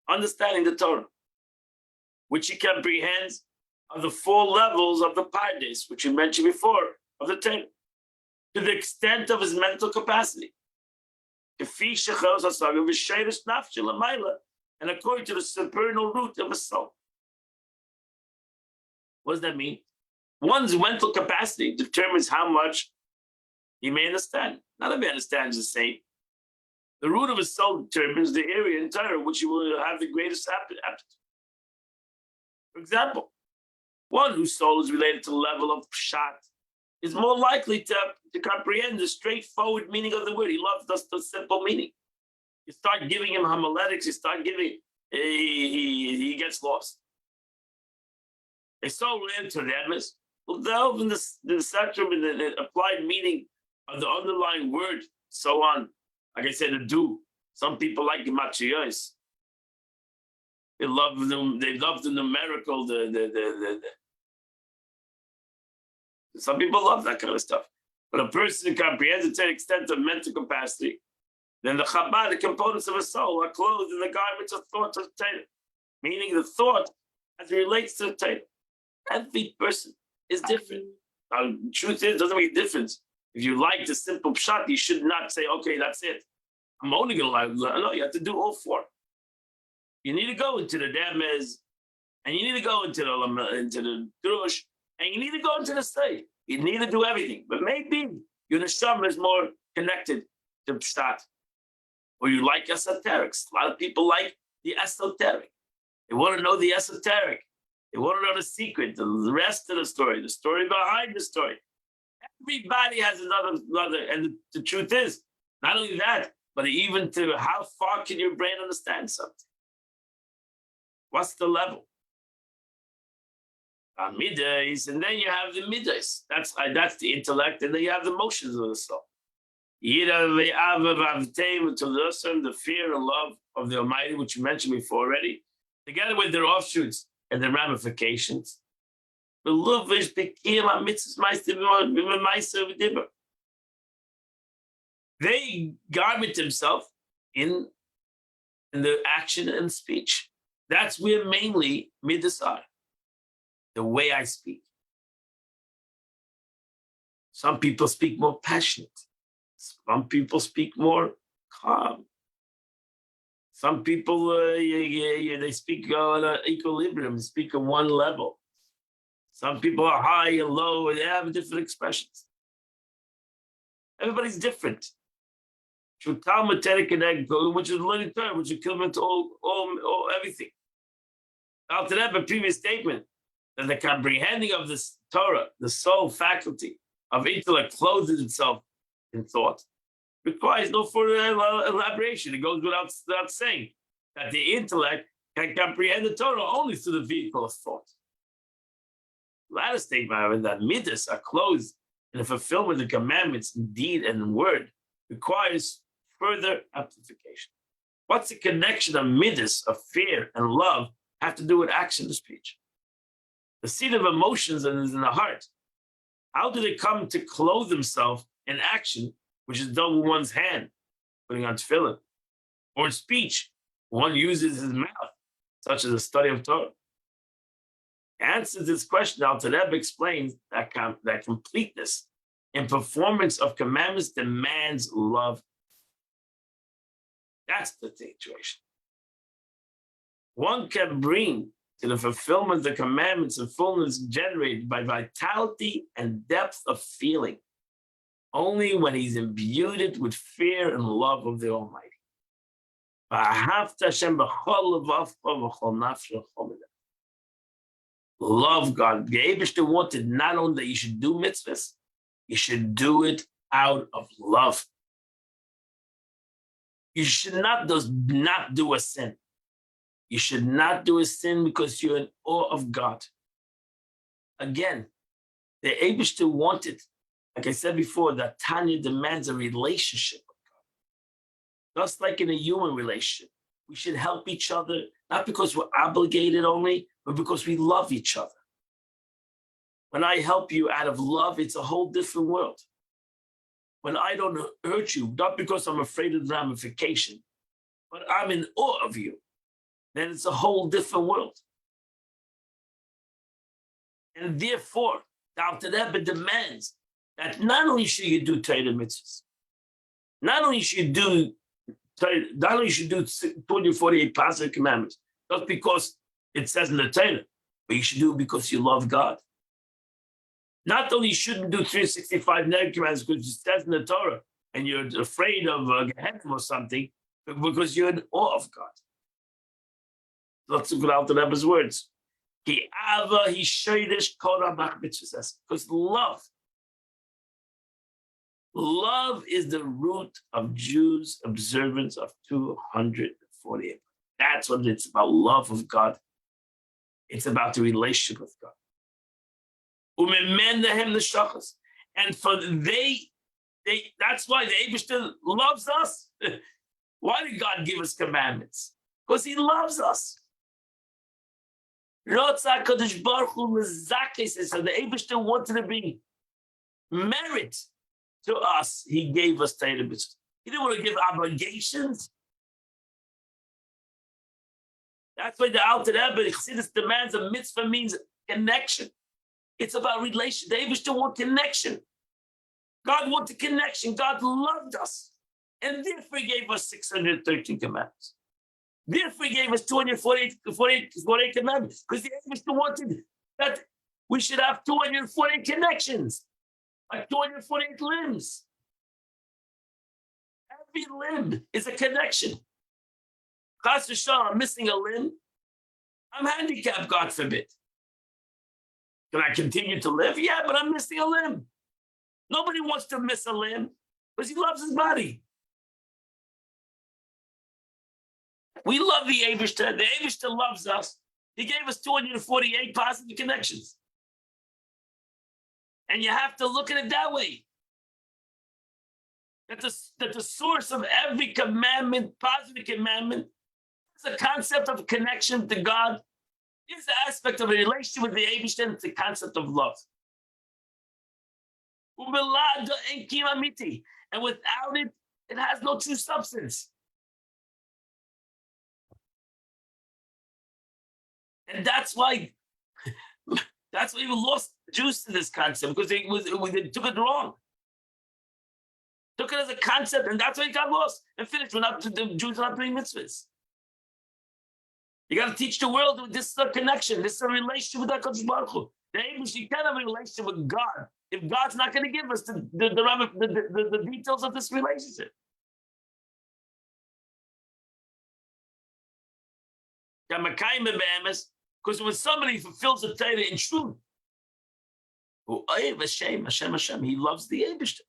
S1: understanding the Torah, which he comprehends of the 4 levels of the Pardes, which we mentioned before, of the Torah, to the extent of his mental capacity. And according to the supernal root of a soul. What does that mean? One's mental capacity determines how much he may understand. Not everybody understands the same. The root of his soul determines the area in Torah which he will have the greatest aptitude. For example, one whose soul is related to the level of Pshat is more likely to comprehend the straightforward meaning of the word. He loves the simple meaning. You start giving him homiletics, you start giving, he gets lost. A soul related to Remes will delve in the spectrum in the applied meaning of the underlying word, so on. Like I said, the do. Some people like the Machios. They love the numerical, some people love that kind of stuff. But a person comprehends it to an extent of mental capacity, then the Chabad, the components of a soul, are clothed in the garments of thought of Torah, meaning the thought as it relates to the Torah. Every person is different. Now, the truth is, it doesn't make a difference. If you like the simple pshat, you should not say, okay, that's it. I'm only going to learn. No, you have to do all 4. You need to go into the Demez, and you need to go into the Drush, and you need to go into the state. You need to do everything. But maybe your neshama is more connected to pshat. Or you like esoterics. A lot of people like the esoteric. They want to know the esoteric. They want to know the secret, the rest of the story behind the story. Everybody has another, and the truth is, not only that, but even to how far can your brain understand something? What's the level? Midas, and then you have the midas. That's the intellect, and then you have the motions of the soul. The fear and love of the Almighty, which you mentioned before already, together with their offshoots and their ramifications. They garment themselves in the action and speech. That's where mainly midas are. The way I speak. Some people speak more passionate. Some people speak more calm. Some people, they speak on equilibrium, they speak on one level. Some people are high and low, and they have different expressions. Everybody's different. Which is learning Torah, which is equivalent to all everything. After that, a previous statement that the comprehending of this Torah, the soul faculty of intellect, clothes itself in thought, requires no further elaboration. It goes without saying that the intellect can comprehend the Torah only through the vehicle of thought. The latter statement, however, that midas are clothed in the fulfillment of the commandments in deed and in word, requires further amplification. What's the connection of midas, of fear and love, have to do with action and speech? The seat of emotions is in the heart. How do they come to clothe themselves in action, which is done with one's hand, putting on tefillin, or in speech, one uses his mouth, such as the study of Torah? The answer to this question, Alter Rebbe explains that completeness in performance of commandments demands love. That's the situation. One can bring to the fulfillment of the commandments and fullness generated by vitality and depth of feeling only when he's imbued with fear and love of the Almighty. Love God. The Eibishter wanted not only that you should do mitzvahs, you should do it out of love. You should not do a sin. You should not do a sin because you're in awe of God. Again, the Eibishter wanted, like I said before, that Tanya demands a relationship with God. Just like in a human relationship, we should help each other, not because we're obligated only, but because we love each other. When I help you out of love, it's a whole different world. When I don't hurt you, not because I'm afraid of the ramification, but I'm in awe of you, then it's a whole different world. And therefore, the Alter Rebbe demands that not only should you do Torah mitzvahs, not only should you do 248 positive commandments, just because it says in the Torah, but you should do it because you love God. Not only you shouldn't do 365 negative commandments because it says in the Torah and you're afraid of Gehenna or something, but because you're in awe of God. Let's look at Alter Rebbe's words. Because love is the root of Jews' observance of 248. That's what it's about, love of God. It's about the relationship with God. And for that's why the Eibishter loves us. Why did God give us commandments? Because he loves us. So the Eibishter wanted to bring merit to us. He gave us Torah mitzvahs. He didn't want to give obligations. That's why the Alter Rebbe Chassidus demands a mitzvah means connection. It's about relation. The Eibishter want connection. God wanted connection. God loved us. And therefore he gave us 613 commandments. Therefore he gave us 248 commandments. Because the Eibishter wanted that we should have 248 connections. Like 248 limbs. Every limb is a connection. Chas v'shalom, I'm missing a limb. I'm handicapped, God forbid. Can I continue to live? Yeah, but I'm missing a limb. Nobody wants to miss a limb because he loves his body. We love the Eibishter. The Eibishter loves us. He gave us 248 positive connections. And you have to look at it that way. That the source of every commandment, positive commandment, is a concept of connection to God. Is the aspect of a relationship with the Eibishter, and it's the concept of love. And without it, it has no true substance. And that's why we lost juice to this concept, because they took it wrong. Took it as a concept, and that's why it got lost and finished. The Jews are not doing mitzvahs. You got to teach the world this is a connection. This is a relationship with HaKadosh Baruch Hu. You can't have a relationship with God if God's not going to give us the details of this relationship. Because when somebody fulfills the Torah in truth, he loves the Eibishter.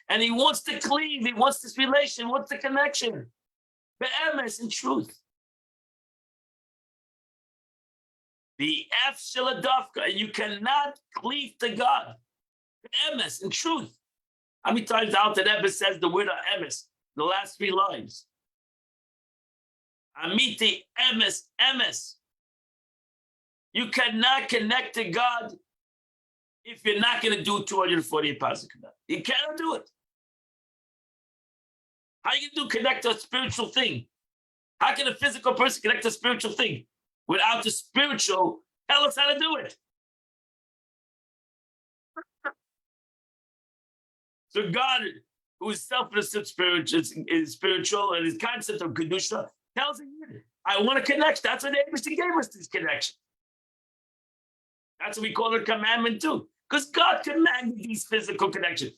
S1: And he wants to cleave, he wants this relation, wants the connection. Be'emes, in truth. The F Shiladavka, and you cannot cleave to God. Be'emes, in truth. How many times the Alter Rebbe says the word emes? The last three lines. Amiti emes emes. You cannot connect to God if you're not going to do 248 positive commandments. You cannot do it. How are you going to connect to a spiritual thing? How can a physical person connect to a spiritual thing without the spiritual? Tell us how to do it. So God, who is selfless and is spiritual, and his concept of kedusha tells him, I want to connect. That's what Abraham gave us, this connection. That's what we call it a commandment too. Because God commanded these physical connections.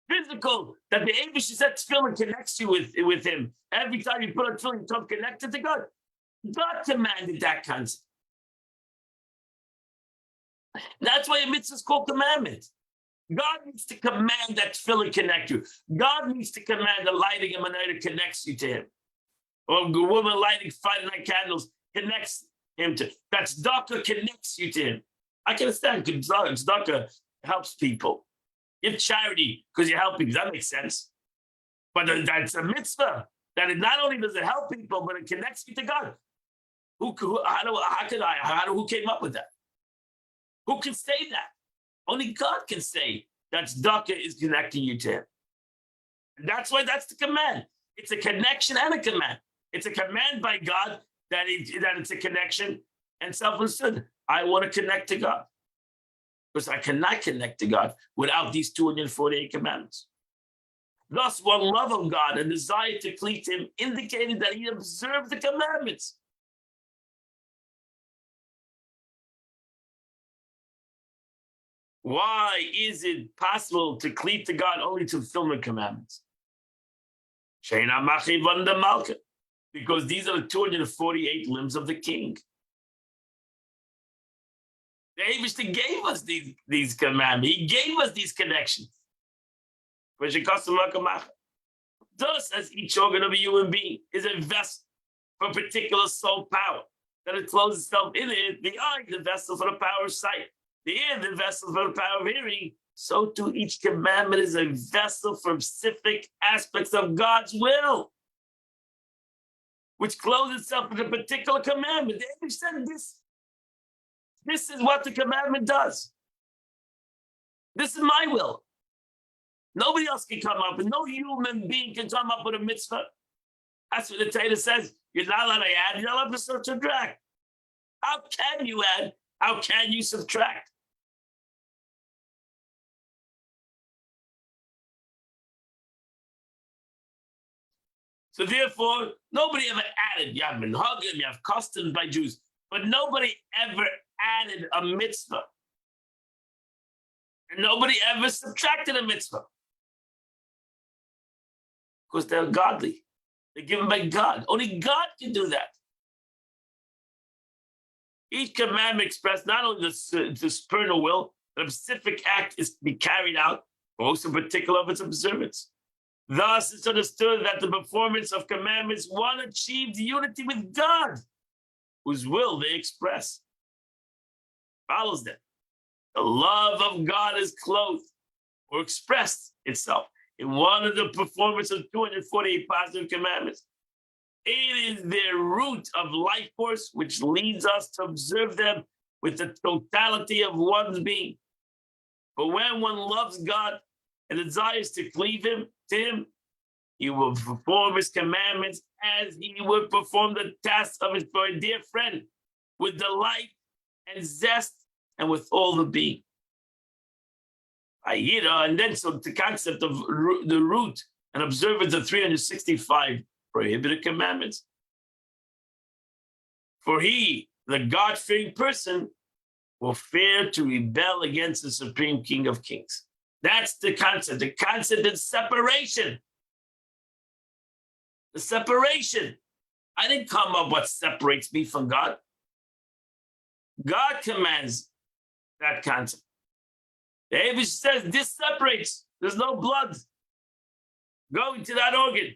S1: Physical, that the Abish said tefillin connects you with him. Every time you put on tefillin, you become connected to God. God commanded that concept. That's why a mitzvah is called commandment. God needs to command that tefillin connect you. God needs to command the lighting of menorah connects you to him. Or a woman lighting Friday night candles connects him to. That tzedakah connects you to him. I can understand because tzedakah helps people. Give charity because you're helping. That makes sense. But that's a mitzvah. That it not only does it help people, but it connects you to God. Who came up with that? Who can say that? Only God can say that tzedakah is connecting you to him. And that's why that's the command. It's a connection and a command. It's a command by God that it's a connection and self-understood. I want to connect to God. Because I cannot connect to God without these 248 commandments. Thus, one love of God and desire to cleave to him indicated that he observed the commandments. Why is it possible to cleave to God only to fulfill the commandments? Because these are the 248 limbs of the king. The Eibishter gave us these commandments. He gave us these connections. Thus, as each organ of a human being is a vessel for particular soul power, that it clothes itself in it, the eye, the vessel for the power of sight, the ear, the vessel for the power of hearing, so too each commandment is a vessel for specific aspects of God's will, which clothes itself in a particular commandment. The Eibishter said this. This is what the commandment does. This is my will. Nobody else can come up, and no human being can come up with a mitzvah. That's what the Torah says. You're not allowed to add, you're not allowed to subtract. How can you add? How can you subtract? So therefore, nobody ever added. You have minhagim, you have customs by Jews, but nobody ever added a mitzvah. And nobody ever subtracted a mitzvah. Because they're godly. They're given by God. Only God can do that. Each commandment expressed not only the supernal will, but a specific act is to be carried out, but also particular of its observance. Thus, it's understood that the performance of commandments, one achieved unity with God, whose will they express. Follows them. The love of God is clothed or expressed itself in one of the performance of 248 positive commandments. It is their root of life force which leads us to observe them with the totality of one's being. But when one loves God and desires to cleave to him, he will perform his commandments as he would perform the tasks of his dear friend, with delight and zest and with all the being. And then so the concept of the root and observance of 365 prohibited commandments. For he, the God-fearing person, will fear to rebel against the Supreme King of Kings. That's the concept. The concept is separation. The separation. I didn't come up with what separates me from God. God commands that concept. The Avish says this separates. There's no blood going to that organ.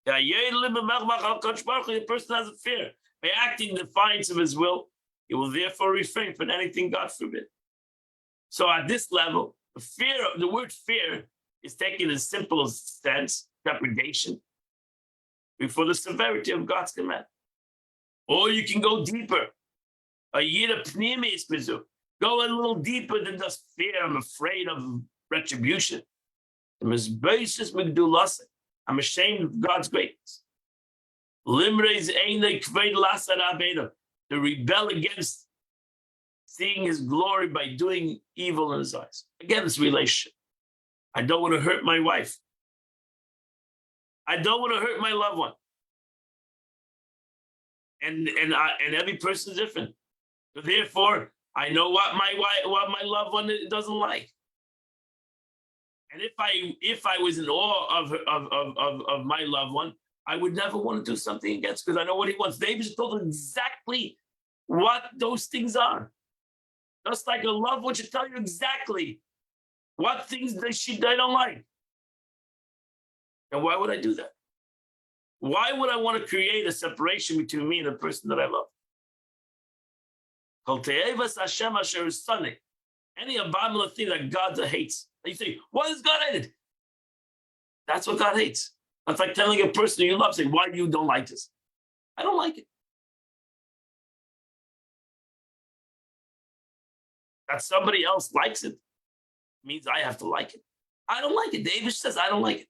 S1: The person has a fear. By acting in defiance of his will, he will therefore refrain from anything God forbid. So at this level, the word fear is taken in simple sense, depredation, before the severity of God's command. Or you can go deeper. A yira pnimis mizu. Go a little deeper than just fear. I'm afraid of retribution. I'm ashamed of God's greatness. To rebel against seeing his glory by doing evil in his eyes. Again, this relationship. I don't want to hurt my wife. I don't want to hurt my loved one. And every person is different. So therefore, I know what my loved one doesn't like. And if I was in awe of my loved one, I would never want to do something against, because I know what he wants. David told him exactly what those things are. Just like a loved one should tell you exactly what things they don't like. And why would I do that? Why would I want to create a separation between me and the person that I love? Any abominable thing that God hates. You say, why does God hate it? That's what God hates. That's like telling a person you love, saying, why you don't like this? I don't like it. That somebody else likes it means I have to like it. I don't like it. David says, I don't like it.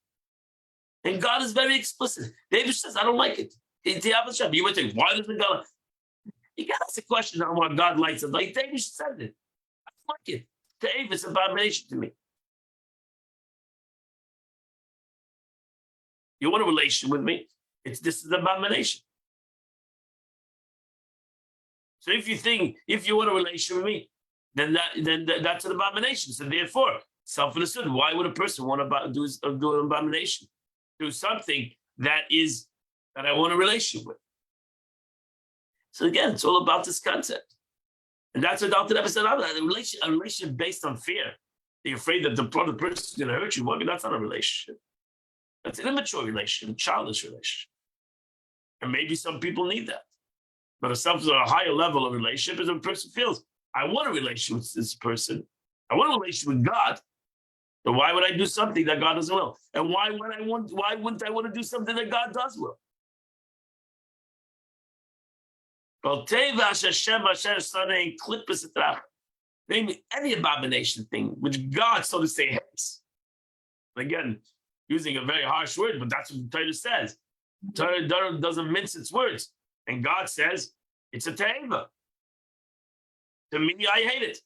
S1: And God is very explicit. David says, I don't like it. You would think, why doesn't God? You got to ask a question on what God likes. Like David said it. I don't like it. David, it's an abomination to me. You want a relation with me? This is an abomination. So if you want a relation with me, then that's an abomination. So therefore, self-understood. Why would a person want to do an abomination? Do something that I want a relationship with. So again, it's all about this concept. And that's what Dr. Never said. A relationship based on fear. You're afraid that the other person is going to hurt you. Well, that's not a relationship. That's an immature relationship, a childish relationship. And maybe some people need that. But a higher level of relationship is when a person feels, I want a relationship with this person. I want a relationship with God. So why would I do something that God doesn't will? And why wouldn't I want to do something that God does will? Maybe any abomination thing which God, so to say, hates. Again, using a very harsh word, but that's what the Torah says. Torah doesn't mince its words. And God says, it's a teiva. To me, I hate it.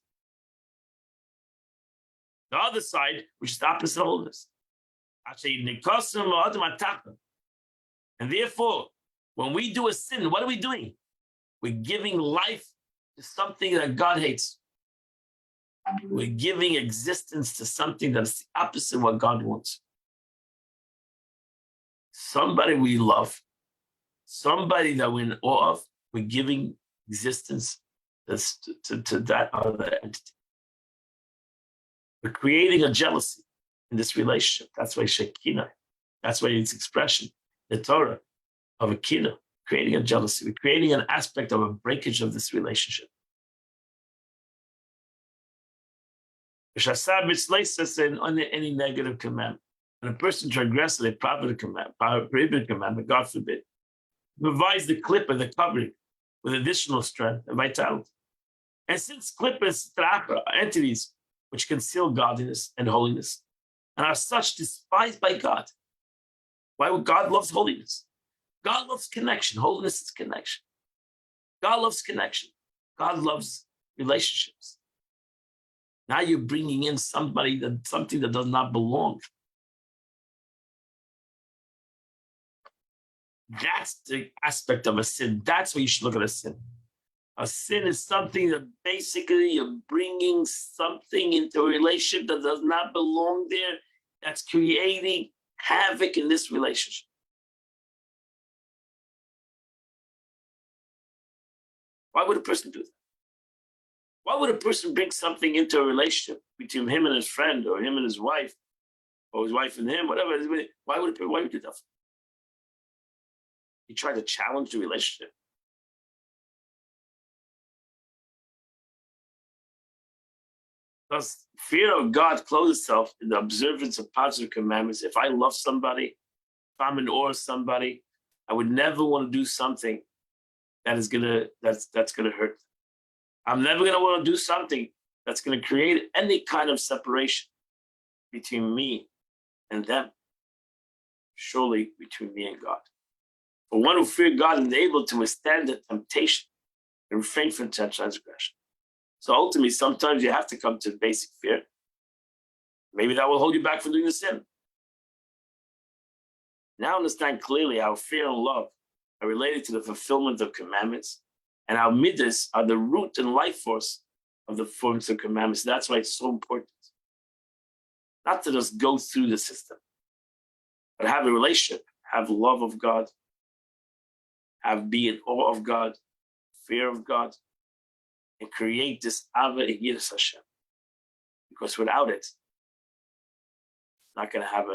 S1: The other side, which is the opposite of holiness. And therefore, when we do a sin, what are we doing? We're giving life to something that God hates. We're giving existence to something that's the opposite of what God wants. Somebody we love, somebody that we're in awe of, we're giving existence to that other entity. We're creating a jealousy in this relationship. That's why Shekinah, that's why it's expression, the Torah of a kina, creating a jealousy. We're creating an aspect of a breakage of this relationship. On any negative commandment. When a person transgresses a prohibited commandment, God forbid, provides the clipper, the covering, with additional strength and vitality. And since clippers are entities which conceal godliness and holiness, and are such despised by God. Why would God loves holiness? God loves connection. Holiness is connection. God loves connection. God loves relationships. Now you're bringing in something that does not belong. That's the aspect of a sin. That's where you should look at a sin. A sin is something that basically you're bringing something into a relationship that does not belong there, that's creating havoc in this relationship. Why would a person do that? Why would a person bring something into a relationship between him and his friend, or him and his wife, or his wife and him, whatever? Why would you do that? You try to challenge the relationship. Thus, fear of God clothes itself in the observance of positive commandments. If I love somebody, if I'm in awe of somebody, I would never want to do something that's gonna hurt. I'm never gonna want to do something that's gonna create any kind of separation between me and them. Surely between me and God. For one who feared God is able to withstand the temptation and refrain from transgression. So ultimately, sometimes you have to come to basic fear. Maybe that will hold you back from doing the sin. Now understand clearly how fear and love are related to the fulfillment of commandments, and how midas are the root and life force of the performance of commandments. That's why it's so important. Not to just go through the system, but have a relationship, have love of God, be in awe of God, fear of God, and create this Ava Yiras Hashem. Because without it, it's not going to have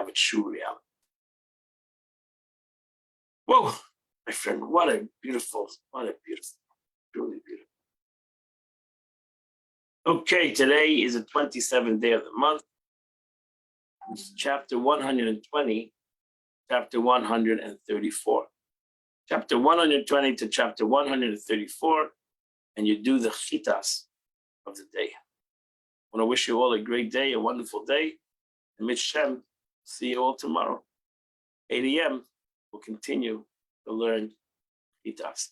S1: a true reality. Whoa, my friend, what a beautiful, truly beautiful. Okay, today is the 27th day of the month. It's chapter 120, chapter 134. Chapter 120 to chapter 134, and you do the chitas of the day. I want to wish you all a great day, a wonderful day. And Mitzvah, see you all tomorrow. 8 a.m. We'll continue to learn chitas.